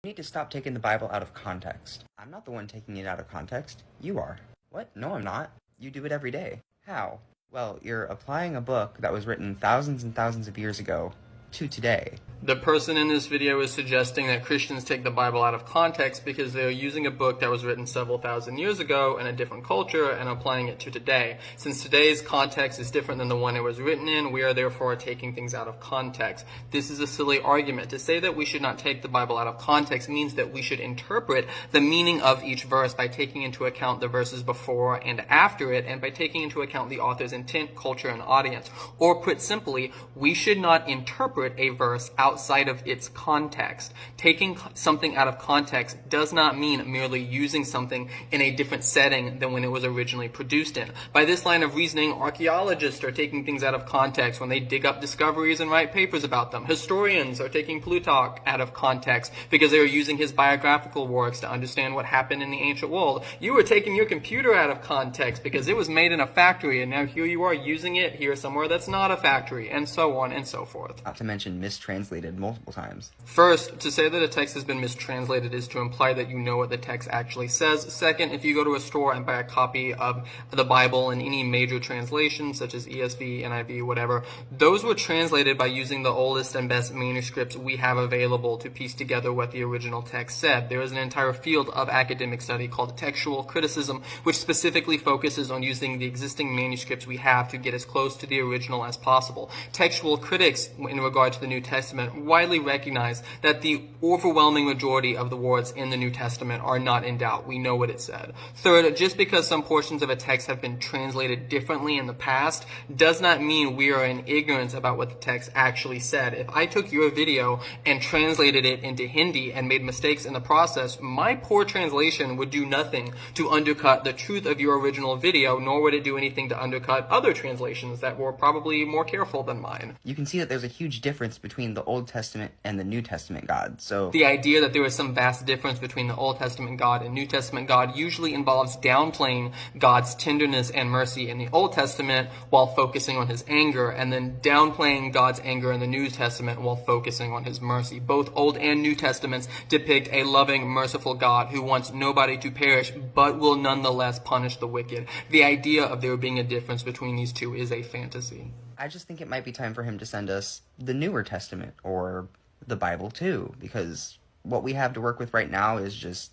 You need to stop taking the Bible out of context. I'm not the one taking it out of context. You are. What? No, I'm not. You do it every day. How? Well, you're applying a book that was written thousands and thousands of years ago to today. The person in this video is suggesting that Christians take the Bible out of context because they're using a book that was written several thousand years ago in a different culture and applying it to today. Since today's context is different than the one it was written in, we are therefore taking things out of context. This is a silly argument. To say that we should not take the Bible out of context means that we should interpret the meaning of each verse by taking into account the verses before and after it, and by taking into account the author's intent, culture, and audience. Or put simply, we should not interpret a verse outside of its context. Taking something out of context does not mean merely using something in a different setting than when it was originally produced in. By this line of reasoning, archaeologists are taking things out of context when they dig up discoveries and write papers about them. Historians are taking Plutarch out of context because they are using his biographical works to understand what happened in the ancient world. You are taking your computer out of context because it was made in a factory, and now here you are using it here somewhere that's not a factory, and so on and so forth. Not to mention mistranslated multiple times. First, to say that a text has been mistranslated is to imply that you know what the text actually says. Second, if you go to a store and buy a copy of the Bible in any major translation, such as ESV, NIV, whatever, those were translated by using the oldest and best manuscripts we have available to piece together what the original text said. There is an entire field of academic study called textual criticism, which specifically focuses on using the existing manuscripts we have to get as close to the original as possible. Textual critics, in regard to the New Testament, widely recognize that the overwhelming majority of the words in the New Testament are not in doubt. We know what it said. Third, just because some portions of a text have been translated differently in the past does not mean we are in ignorance about what the text actually said. If I took your video and translated it into Hindi and made mistakes in the process, my poor translation would do nothing to undercut the truth of your original video, nor would it do anything to undercut other translations that were probably more careful than mine. You can see that there's a huge difference between the Old Testament and the New Testament God, so the idea that there is some vast difference between the Old Testament God and New Testament God usually involves downplaying God's tenderness and mercy in the Old Testament while focusing on his anger, and then downplaying God's anger in the New Testament while focusing on his mercy. Both Old and New Testaments depict a loving, merciful God who wants nobody to perish, but will nonetheless punish the wicked. The idea of there being a difference between these two is a fantasy. I just think it might be time for him to send us the Newer Testament, or the Bible too, because what we have to work with right now is just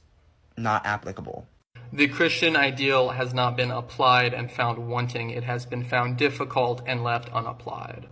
not applicable. The Christian ideal has not been applied and found wanting. It has been found difficult and left unapplied.